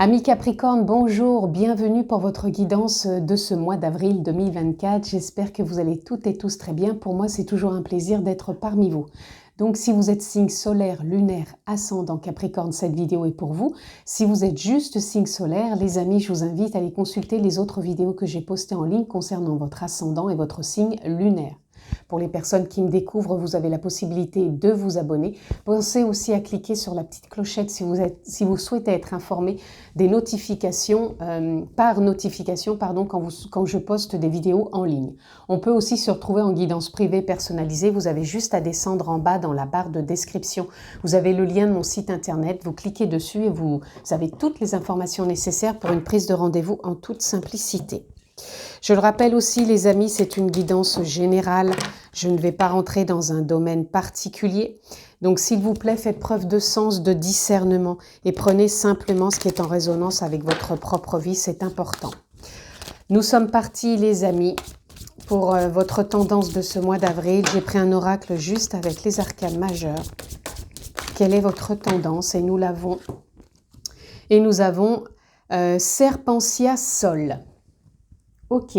Amis Capricorne, bonjour, bienvenue pour votre guidance de ce mois d'avril 2024. J'espère que vous allez toutes et tous très bien. Pour moi, c'est toujours un plaisir d'être parmi vous. Donc, si vous êtes signe solaire, lunaire, ascendant Capricorne, cette vidéo est pour vous. Si vous êtes juste signe solaire, les amis, je vous invite à aller consulter les autres vidéos que j'ai postées en ligne concernant votre ascendant et votre signe lunaire. Pour les personnes qui me découvrent, vous avez la possibilité de vous abonner. Pensez aussi à cliquer sur la petite clochette si vous souhaitez être informé des notifications, par notification, quand je poste des vidéos en ligne. On peut aussi se retrouver en guidance privée personnalisée. Vous avez juste à descendre en bas dans la barre de description. Vous avez le lien de mon site internet. Vous cliquez dessus et vous avez toutes les informations nécessaires pour une prise de rendez-vous en toute simplicité. Je le rappelle aussi, les amis, c'est une guidance générale. Je ne vais pas rentrer dans un domaine particulier. Donc, s'il vous plaît, faites preuve de sens, de discernement et prenez simplement ce qui est en résonance avec votre propre vie. C'est important. Nous sommes partis, les amis, pour votre tendance de ce mois d'avril. J'ai pris un oracle juste avec les arcanes majeures. Quelle est votre tendance? Et nous l'avons. Et nous avons Serpentia Sol. Ok,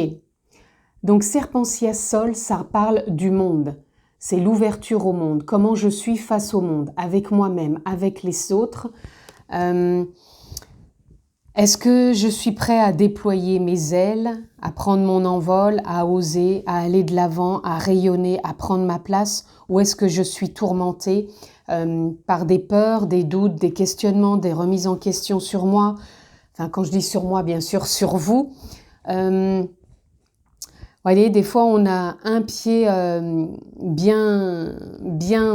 donc Serpentia Sol, ça parle du monde. C'est l'ouverture au monde, comment je suis face au monde, avec moi-même, avec les autres. Est-ce que je suis prêt à déployer mes ailes, à prendre mon envol, à oser, à aller de l'avant, à rayonner, à prendre ma place? Ou est-ce que je suis tourmentée par des peurs, des doutes, des questionnements, des remises en question sur moi? Enfin, quand je dis sur moi, bien sûr, sur vous. Vous voyez, des fois, on a un pied bien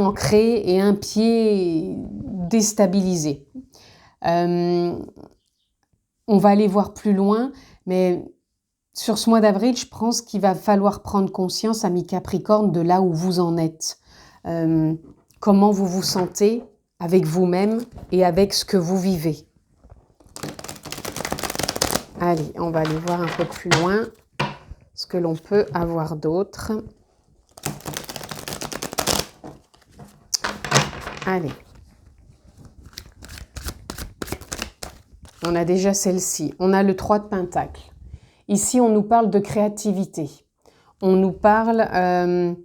ancré et un pied déstabilisé. On va aller voir plus loin, mais sur ce mois d'avril, je pense qu'il va falloir prendre conscience, amis Capricorne, de là où vous en êtes. Comment vous vous sentez avec vous-même et avec ce que vous vivez. Allez, on va aller voir un peu plus loin ce que l'on peut avoir d'autre. Allez. On a déjà celle-ci. On a le 3 de Pentacle. Ici, on nous parle de créativité. On nous parle,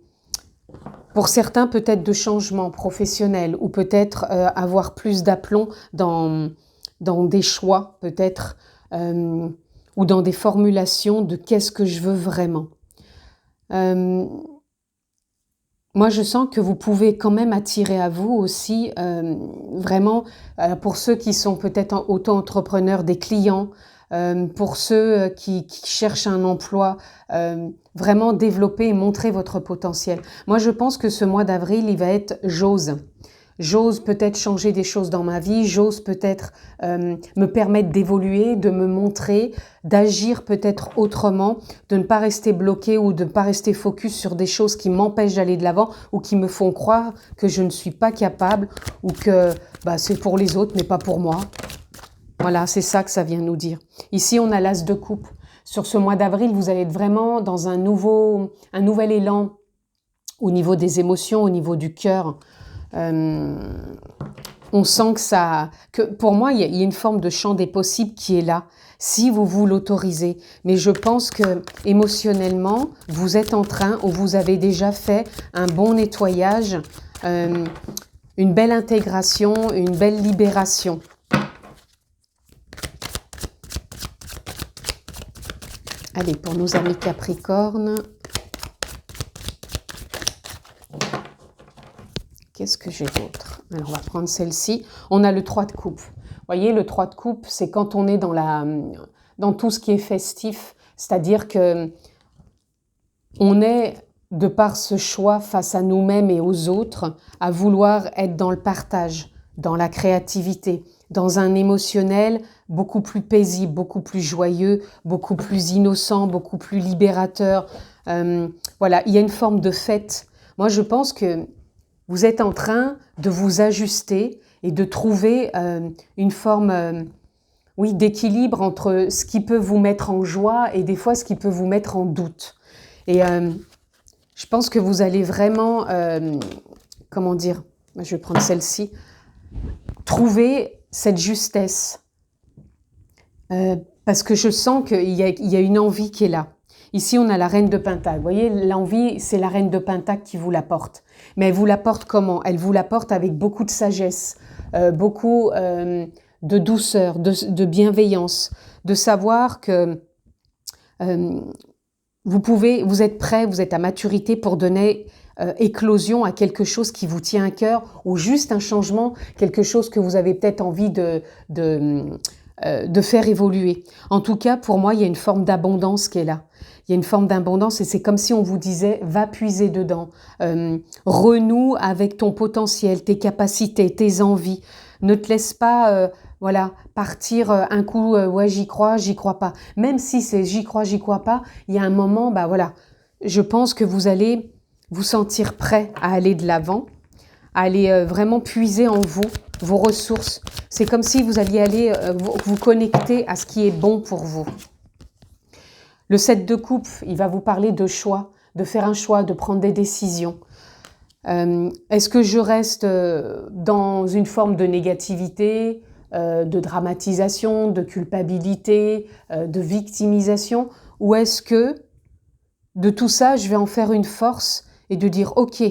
pour certains, peut-être de changement professionnel ou peut-être avoir plus d'aplomb dans des choix, peut-être, ou dans des formulations de qu'est-ce que je veux vraiment. Moi, je sens que vous pouvez quand même attirer à vous aussi, vraiment, pour ceux qui sont peut-être auto-entrepreneurs, des clients, pour ceux qui cherchent un emploi, vraiment développer et montrer votre potentiel. Moi, je pense que ce mois d'avril, il va être j'ose. J'ose peut-être changer des choses dans ma vie, j'ose peut-être me permettre d'évoluer, de me montrer, d'agir peut-être autrement, de ne pas rester bloqué ou de ne pas rester focus sur des choses qui m'empêchent d'aller de l'avant ou qui me font croire que je ne suis pas capable ou que c'est pour les autres mais pas pour moi. Voilà, c'est ça que ça vient nous dire. Ici, on a l'As de coupe. Sur ce mois d'avril, vous allez être vraiment dans un nouvel élan au niveau des émotions, au niveau du cœur. On sent que pour moi, il y a une forme de champ des possibles qui est là, si vous l'autorisez. Mais je pense que émotionnellement, vous êtes en train, ou vous avez déjà fait un bon nettoyage, une belle intégration, une belle libération. Allez, pour nos amis Capricorne. Qu'est-ce que j'ai d'autre? Alors, on va prendre celle-ci. On a le 3 de coupe. Vous voyez, le 3 de coupe, c'est quand on est dans tout ce qui est festif. C'est-à-dire que on est, de par ce choix face à nous-mêmes et aux autres, à vouloir être dans le partage, dans la créativité, dans un émotionnel beaucoup plus paisible, beaucoup plus joyeux, beaucoup plus innocent, beaucoup plus libérateur. Voilà, il y a une forme de fête. Moi, je pense que vous êtes en train de vous ajuster et de trouver une forme d'équilibre entre ce qui peut vous mettre en joie et des fois ce qui peut vous mettre en doute. Et je pense que vous allez vraiment, comment dire, je vais prendre celle-ci, trouver cette justesse parce que je sens il y a une envie qui est là. Ici, on a la reine de Pentacle. Vous voyez, l'envie, c'est la reine de Pentacle qui vous l'apporte. Mais elle vous l'apporte comment? Elle vous l'apporte avec beaucoup de sagesse, beaucoup de douceur, de bienveillance, de savoir que vous êtes prêt, vous êtes à maturité pour donner éclosion à quelque chose qui vous tient à cœur ou juste un changement, quelque chose que vous avez peut-être envie de faire évoluer. En tout cas, pour moi, il y a une forme d'abondance qui est là. Il y a une forme d'abondance et c'est comme si on vous disait, va puiser dedans, renoue avec ton potentiel, tes capacités, tes envies. Ne te laisse pas voilà, partir un coup, ouais, j'y crois pas. Même si c'est j'y crois pas, il y a un moment, bah voilà, je pense que vous allez vous sentir prêt à aller de l'avant, à aller vraiment puiser en vous, vos ressources. C'est comme si vous alliez aller vous connecter à ce qui est bon pour vous. Le 7 de coupe, il va vous parler de choix, de faire un choix, de prendre des décisions. Est-ce que je reste dans une forme de négativité, de dramatisation, de culpabilité, de victimisation, ou est-ce que de tout ça, je vais en faire une force et de dire « Ok,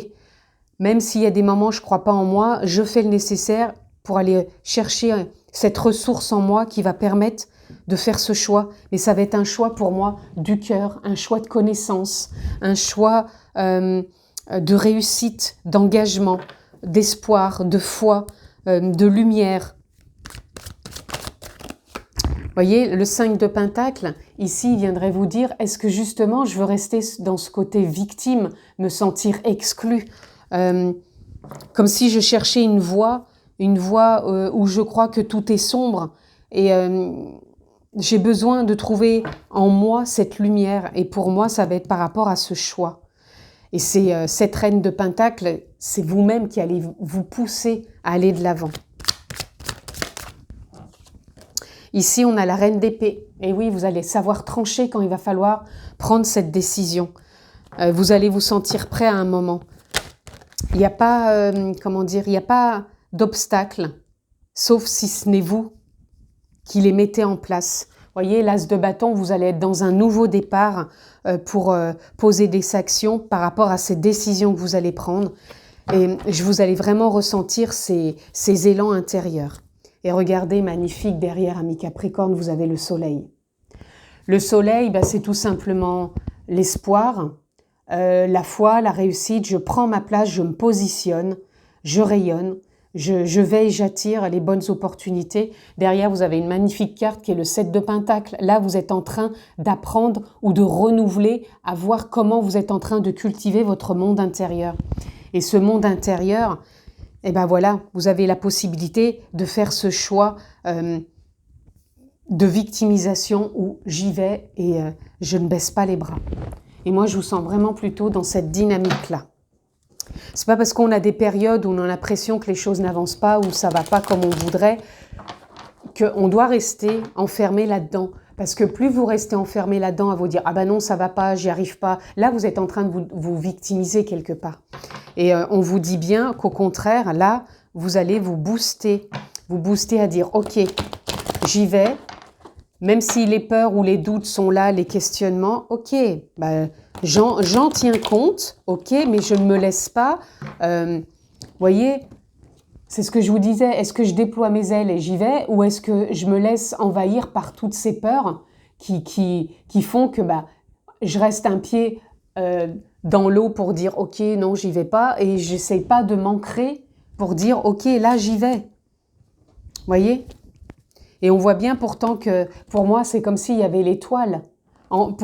même s'il y a des moments où je ne crois pas en moi, je fais le nécessaire pour aller chercher cette ressource en moi qui va permettre de faire ce choix. Mais ça va être un choix pour moi du cœur, un choix de connaissance, un choix de réussite, d'engagement, d'espoir, de foi, de lumière. » Vous voyez, le 5 de Pentacle, ici, il viendrait vous dire, est-ce que justement, je veux rester dans ce côté victime, me sentir exclu, comme si je cherchais une voie où je crois que tout est sombre et j'ai besoin de trouver en moi cette lumière et pour moi, ça va être par rapport à ce choix. Et c'est cette reine de Pentacle, c'est vous-même qui allez vous pousser à aller de l'avant. Ici, on a la reine d'épée. Et oui, vous allez savoir trancher quand il va falloir prendre cette décision. Vous allez vous sentir prêt à un moment. Il n'y a pas, comment dire, il n'y a pas d'obstacle, sauf si ce n'est vous qui les mettez en place. Vous voyez, l'as de bâton, vous allez être dans un nouveau départ pour poser des actions par rapport à ces décisions que vous allez prendre. Et vous allez vraiment ressentir ces élans intérieurs. Et regardez, magnifique, derrière, ami Capricorne, vous avez le soleil. Le soleil, ben, c'est tout simplement l'espoir, la foi, la réussite. Je prends ma place, je me positionne, je rayonne, je vais et j'attire les bonnes opportunités. Derrière, vous avez une magnifique carte qui est le 7 de Pentacle. Là, vous êtes en train d'apprendre ou de renouveler, à voir comment vous êtes en train de cultiver votre monde intérieur. Et ce monde intérieur, et ben voilà, vous avez la possibilité de faire ce choix de victimisation où j'y vais et je ne baisse pas les bras. Et moi, je vous sens vraiment plutôt dans cette dynamique-là. C'est pas parce qu'on a des périodes où on a l'impression que les choses n'avancent pas ou ça va pas comme on voudrait qu'on doit rester enfermé là-dedans. Parce que plus vous restez enfermé là-dedans à vous dire « Ah ben non, ça va pas, j'y arrive pas », là, vous êtes en train de vous victimiser quelque part. Et on vous dit bien qu'au contraire, là, vous allez vous booster à dire « Ok, j'y vais », même si les peurs ou les doutes sont là, les questionnements, ok, bah, j'en tiens compte, ok, mais je ne me laisse pas, voyez, c'est ce que je vous disais, est-ce que je déploie mes ailes et j'y vais, ou est-ce que je me laisse envahir par toutes ces peurs qui font que bah, je reste un pied dans l'eau pour dire ok, non, j'y vais pas, et j'essaie pas de m'ancrer pour dire ok, là, j'y vais. Voyez ? Et on voit bien pourtant que, pour moi, c'est comme s'il y avait l'étoile.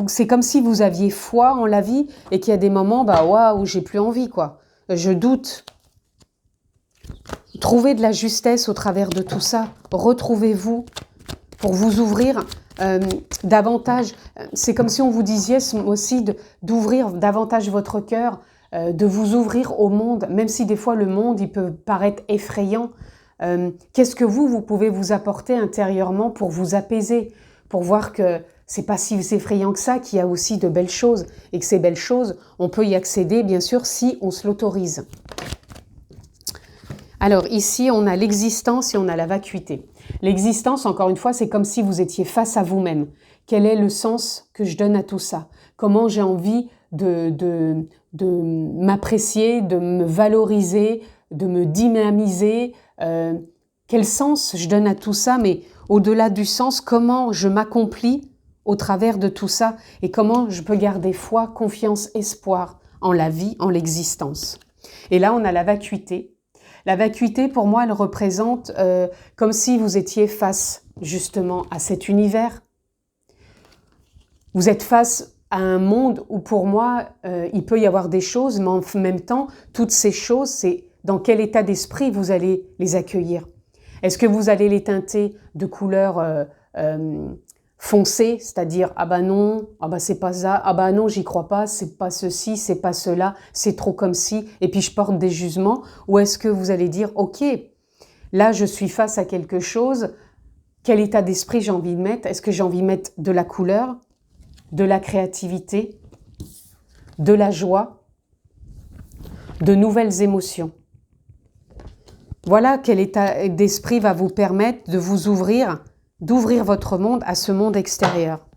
C'est comme si vous aviez foi en la vie et qu'il y a des moments, bah waouh, j'ai plus envie, quoi. Je doute. Trouvez de la justesse au travers de tout ça. Retrouvez-vous pour vous ouvrir davantage. C'est comme si on vous disait aussi d'ouvrir davantage votre cœur, de vous ouvrir au monde, même si des fois le monde, il peut paraître effrayant. Qu'est-ce que vous pouvez vous apporter intérieurement pour vous apaiser, pour voir que c'est pas si effrayant que ça, qu'il y a aussi de belles choses et que ces belles choses, on peut y accéder bien sûr si on se l'autorise. Alors ici, on a l'existence et on a la vacuité. L'existence, encore une fois, c'est comme si vous étiez face à vous-même. Quel est le sens que je donne à tout ça? Comment j'ai envie de m'apprécier, de me valoriser, de me dynamiser? Quel sens je donne à tout ça? Mais au-delà du sens, comment je m'accomplis au travers de tout ça? Et comment je peux garder foi, confiance, espoir en la vie, en l'existence? Et là, on a la vacuité. La vacuité, pour moi, elle représente comme si vous étiez face justement à cet univers. Vous êtes face à un monde où pour moi, il peut y avoir des choses, mais en même temps, toutes ces choses, c'est dans quel état d'esprit vous allez les accueillir. Est-ce que vous allez les teinter de couleurs foncées, c'est-à-dire « ah bah non, ah bah c'est pas ça, ah bah non, j'y crois pas, c'est pas ceci, c'est pas cela, c'est trop comme ci », et puis je porte des jugements, ou est-ce que vous allez dire « ok, là je suis face à quelque chose, quel état d'esprit j'ai envie de mettre? Est-ce que j'ai envie de mettre de la couleur, de la créativité, de la joie, de nouvelles émotions ?» Voilà quel état d'esprit va vous permettre de vous ouvrir, d'ouvrir votre monde à ce monde extérieur.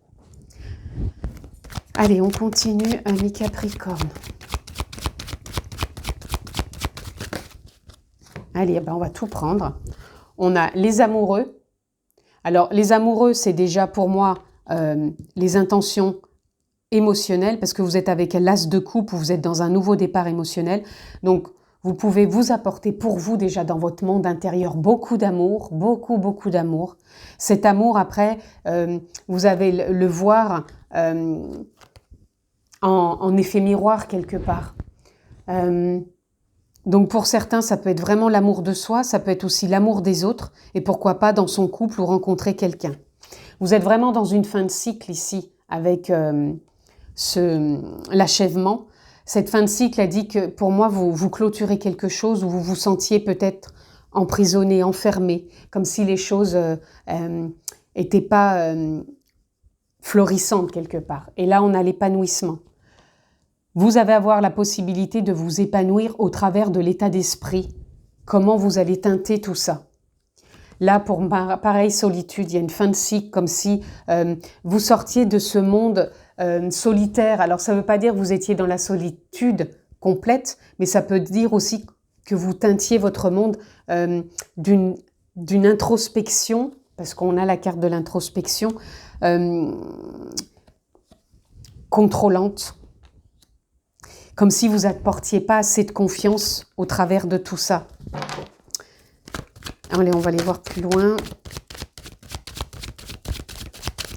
Allez, on continue, ami Capricorne. Allez, ben on va tout prendre. On a les amoureux. Alors, les amoureux, c'est déjà pour moi les intentions émotionnelles, parce que vous êtes avec l'as de coupe, vous êtes dans un nouveau départ émotionnel. Donc, vous pouvez vous apporter pour vous déjà dans votre monde intérieur beaucoup d'amour, beaucoup d'amour. Cet amour, après, vous allez le voir en effet miroir quelque part. Donc pour certains, ça peut être vraiment l'amour de soi, ça peut être aussi l'amour des autres, et pourquoi pas dans son couple ou rencontrer quelqu'un. Vous êtes vraiment dans une fin de cycle ici, avec l'achèvement. Cette fin de cycle a dit que pour moi, vous clôturez quelque chose où vous vous sentiez peut-être emprisonné, enfermé, comme si les choses n'étaient pas florissantes quelque part. Et là, on a l'épanouissement. Vous allez avoir la possibilité de vous épanouir au travers de l'état d'esprit. Comment vous allez teinter tout ça? Là, pour pareil, solitude, il y a une fin de cycle, comme si vous sortiez de ce monde solitaire. Alors, ça ne veut pas dire que vous étiez dans la solitude complète, mais ça peut dire aussi que vous teintiez votre monde d'une introspection, parce qu'on a la carte de l'introspection, contrôlante, comme si vous n'apportiez pas assez de confiance au travers de tout ça. Allez, on va aller voir plus loin.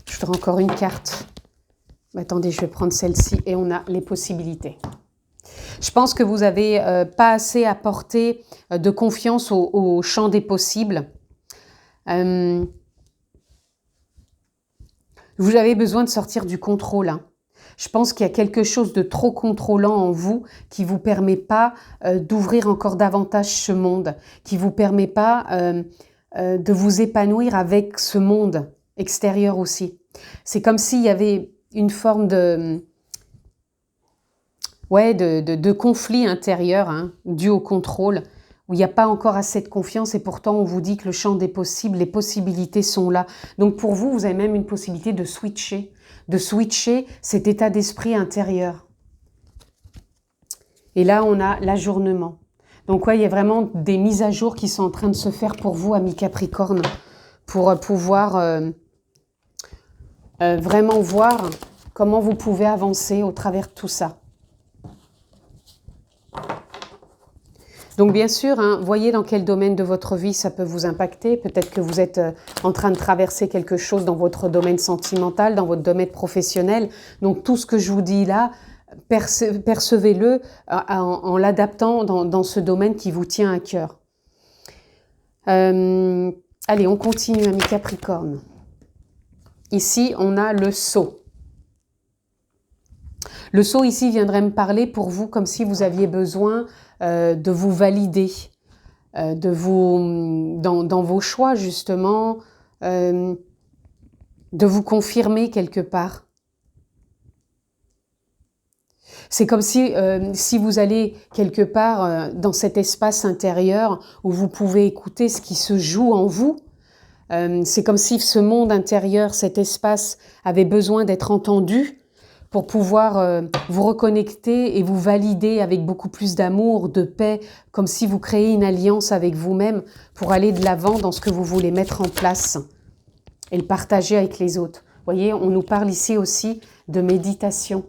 Je voudrais encore une carte. Attendez, je vais prendre celle-ci et on a les possibilités. Je pense que vous n'avez pas assez apporté de confiance au champ des possibles. Vous avez besoin de sortir du contrôle. Hein. Je pense qu'il y a quelque chose de trop contrôlant en vous qui ne vous permet pas d'ouvrir encore davantage ce monde, qui ne vous permet pas de vous épanouir avec ce monde extérieur aussi. C'est comme s'il y avait une forme de conflit intérieur hein, dû au contrôle, où il n'y a pas encore assez de confiance et pourtant on vous dit que le champ des possibles, les possibilités sont là. Donc pour vous, vous avez même une possibilité de switcher cet état d'esprit intérieur. Et là, on a l'ajournement. Donc ouais, il y a vraiment des mises à jour qui sont en train de se faire pour vous, amis Capricorne, pour pouvoir vraiment voir comment vous pouvez avancer au travers de tout ça. Donc bien sûr, hein, voyez dans quel domaine de votre vie ça peut vous impacter. Peut-être que vous êtes en train de traverser quelque chose dans votre domaine sentimental, dans votre domaine professionnel. Donc tout ce que je vous dis là, percevez-le en l'adaptant dans ce domaine qui vous tient à cœur. Allez, on continue, amis Capricorne. Ici, on a le sceau. Le sceau ici viendrait me parler pour vous comme si vous aviez besoin de vous valider, dans vos choix justement, de vous confirmer quelque part. C'est comme si vous allez quelque part dans cet espace intérieur où vous pouvez écouter ce qui se joue en vous, C'est comme si ce monde intérieur, cet espace, avait besoin d'être entendu pour pouvoir vous reconnecter et vous valider avec beaucoup plus d'amour, de paix, comme si vous créez une alliance avec vous-même pour aller de l'avant dans ce que vous voulez mettre en place et le partager avec les autres. Vous voyez, on nous parle ici aussi de méditation.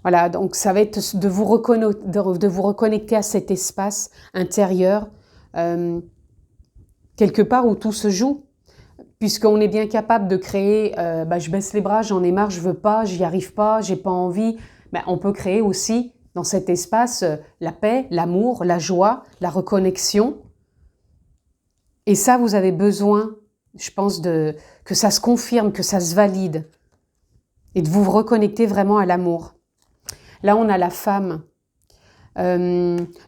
Voilà, donc ça va être de vous reconnecter à cet espace intérieur, quelque part où tout se joue. Puisqu'on est bien capable de créer, je baisse les bras, j'en ai marre, je veux pas, j'y arrive pas, j'ai pas envie. On peut créer aussi dans cet espace la paix, l'amour, la joie, la reconnexion. Et ça, vous avez besoin, je pense, que ça se confirme, que ça se valide. Et de vous reconnecter vraiment à l'amour. Là, on a la femme.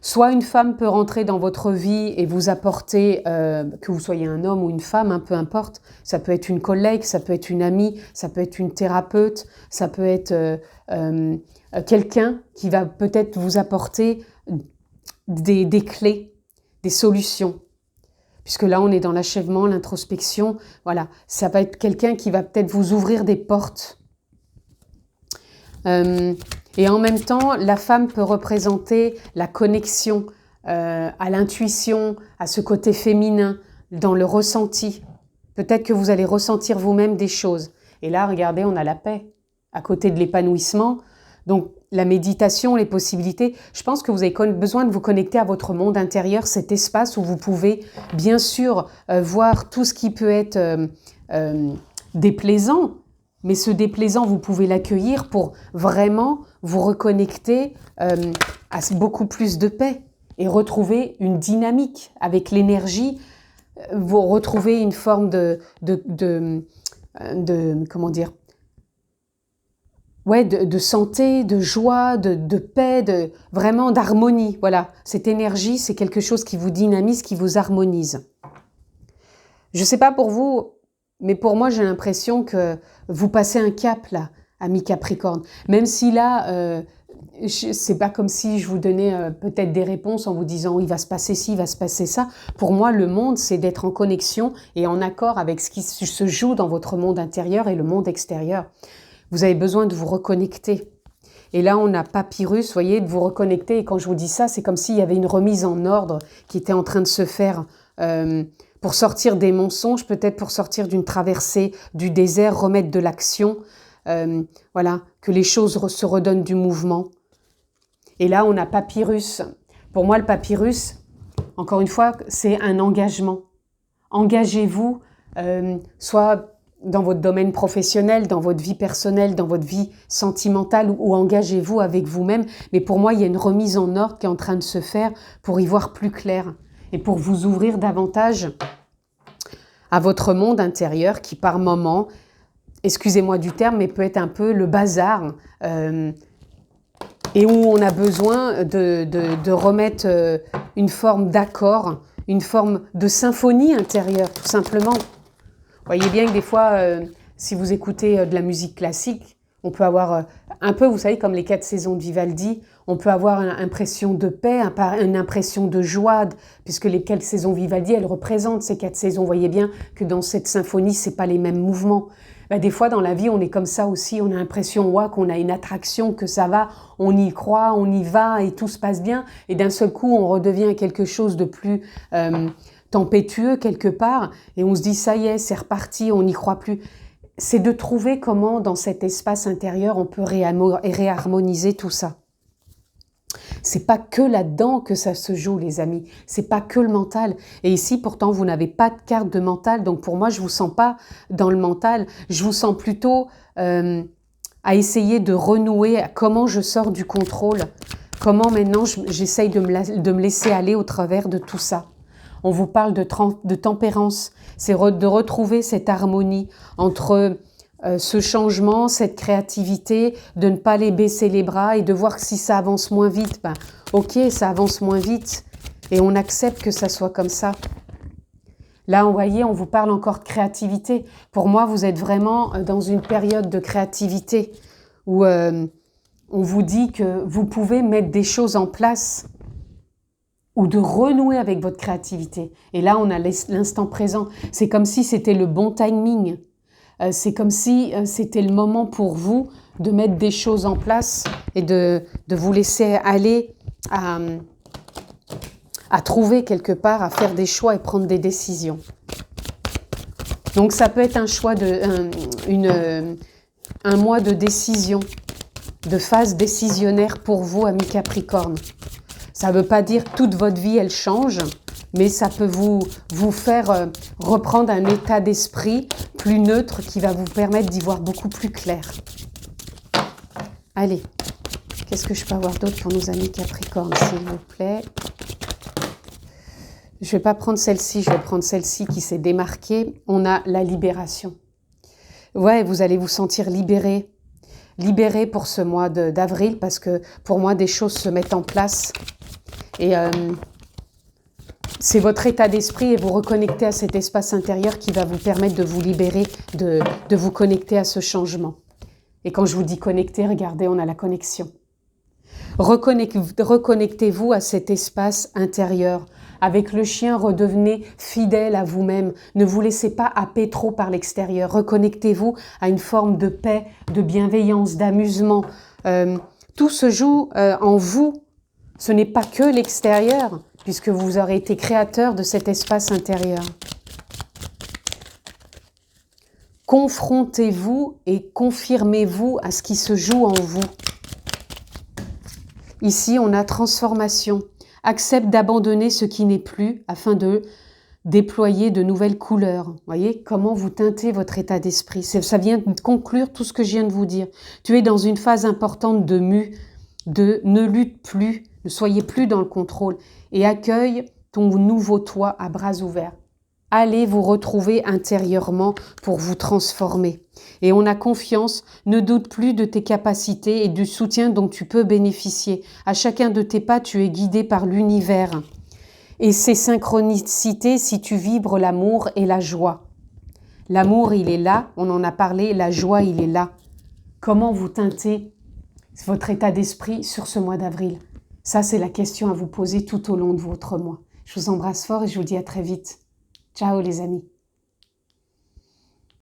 Soit une femme peut rentrer dans votre vie et vous apporter, que vous soyez un homme ou une femme, peu importe, ça peut être une collègue, ça peut être une amie, ça peut être une thérapeute, ça peut être quelqu'un qui va peut-être vous apporter des clés, des solutions. Puisque là, on est dans l'achèvement, l'introspection, voilà, ça va être quelqu'un qui va peut-être vous ouvrir des portes. Et en même temps, la femme peut représenter la connexion à l'intuition, à ce côté féminin, dans le ressenti. Peut-être que vous allez ressentir vous-même des choses. Et là, regardez, on a la paix à côté de l'épanouissement. Donc, la méditation, les possibilités. Je pense que vous avez besoin de vous connecter à votre monde intérieur, cet espace où vous pouvez, bien sûr, voir tout ce qui peut être déplaisant. Mais ce déplaisant, vous pouvez l'accueillir pour vraiment vous reconnecter à beaucoup plus de paix et retrouver une dynamique avec l'énergie. Vous retrouvez une forme comment dire, de santé, de joie, de paix, vraiment d'harmonie. Voilà, cette énergie, c'est quelque chose qui vous dynamise, qui vous harmonise. Je ne sais pas pour vous, mais pour moi, j'ai l'impression que vous passez un cap là, ami Capricorne. Même si là, c'est pas comme si je vous donnais peut-être des réponses en vous disant il va se passer ci, il va se passer ça. Pour moi, le monde, c'est d'être en connexion et en accord avec ce qui se joue dans votre monde intérieur et le monde extérieur. Vous avez besoin de vous reconnecter. Et là, on a Papyrus, vous voyez, de vous reconnecter. Et quand je vous dis ça, c'est comme s'il y avait une remise en ordre qui était en train de se faire pour sortir des mensonges, peut-être pour sortir d'une traversée du désert, remettre de l'action. Voilà, que les choses se redonnent du mouvement. Et là, on a Papyrus. Pour moi, le Papyrus, encore une fois, c'est un engagement. Engagez-vous, soit dans votre domaine professionnel, dans votre vie personnelle, dans votre vie sentimentale, ou engagez-vous avec vous-même. Mais pour moi, il y a une remise en ordre qui est en train de se faire pour y voir plus clair et pour vous ouvrir davantage à votre monde intérieur qui, par moments, excusez-moi du terme, mais peut être un peu le bazar et où on a besoin de remettre une forme d'accord, une forme de symphonie intérieure, tout simplement. Vous voyez bien que des fois, si vous écoutez de la musique classique, on peut avoir un peu, vous savez, comme les 4 saisons de Vivaldi, on peut avoir une impression de paix, une impression de joie, puisque les 4 saisons Vivaldi, elles représentent ces 4 saisons. Vous voyez bien que dans cette symphonie, c'est pas les mêmes mouvements. Des fois, dans la vie, on est comme ça aussi. On a l'impression qu'on a une attraction, que ça va, on y croit, on y va et tout se passe bien. Et d'un seul coup, on redevient quelque chose de plus tempétueux quelque part. Et on se dit, ça y est, c'est reparti, on n'y croit plus. C'est de trouver comment, dans cet espace intérieur, on peut réharmoniser tout ça. C'est pas que là-dedans que ça se joue, les amis. C'est pas que le mental. Et ici, pourtant, vous n'avez pas de carte de mental. Donc, pour moi, je vous sens pas dans le mental. Je vous sens plutôt à essayer de renouer à comment je sors du contrôle. Comment maintenant, j'essaye de me laisser aller au travers de tout ça. On vous parle de tempérance. C'est de retrouver cette harmonie entre ce changement, cette créativité, de ne pas les baisser les bras et de voir que si ça avance moins vite, ok, ça avance moins vite et on accepte que ça soit comme ça. Là, vous voyez, on vous parle encore de créativité. Pour moi, vous êtes vraiment dans une période de créativité où on vous dit que vous pouvez mettre des choses en place ou de renouer avec votre créativité. Et là, on a l'instant présent. C'est comme si c'était le bon timing. C'est comme si c'était le moment pour vous de mettre des choses en place et de vous laisser aller à trouver quelque part, à faire des choix et prendre des décisions. Donc ça peut être un choix un mois de décision, de phase décisionnaire pour vous, amis Capricorne. Ça ne veut pas dire que toute votre vie, elle change, mais ça peut vous faire reprendre un état d'esprit plus neutre qui va vous permettre d'y voir beaucoup plus clair. Allez, qu'est-ce que je peux avoir d'autre pour nos amis Capricorne, s'il vous plaît? Je ne vais pas prendre celle-ci, je vais prendre celle-ci qui s'est démarquée. On a la libération. Ouais, vous allez vous sentir libéré. Libéré pour ce mois d'avril parce que pour moi, des choses se mettent en place. Et c'est votre état d'esprit et vous reconnecter à cet espace intérieur qui va vous permettre de vous libérer, de vous connecter à ce changement. Et quand je vous dis connecter, regardez, on a la connexion. Reconnectez-vous à cet espace intérieur. Avec le chien, redevenez fidèle à vous-même. Ne vous laissez pas happer trop par l'extérieur. Reconnectez-vous à une forme de paix, de bienveillance, d'amusement. Tout se joue en vous. Ce n'est pas que l'extérieur, puisque vous aurez été créateur de cet espace intérieur. Confrontez-vous et confirmez-vous à ce qui se joue en vous. Ici, on a transformation. Accepte d'abandonner ce qui n'est plus afin de déployer de nouvelles couleurs. Voyez comment vous teintez votre état d'esprit. Ça vient de conclure tout ce que je viens de vous dire. Tu es dans une phase importante de mue, de ne lutte plus, ne soyez plus dans le contrôle et accueille ton nouveau toi à bras ouverts. Allez vous retrouver intérieurement pour vous transformer. Et on a confiance, ne doute plus de tes capacités et du soutien dont tu peux bénéficier. À chacun de tes pas, tu es guidé par l'univers. Et ces synchronicités si tu vibres l'amour et la joie. L'amour, il est là, on en a parlé, la joie, il est là. Comment vous teintez votre état d'esprit sur ce mois d'avril? Ça, c'est la question à vous poser tout au long de votre mois. Je vous embrasse fort et je vous dis à très vite. Ciao les amis.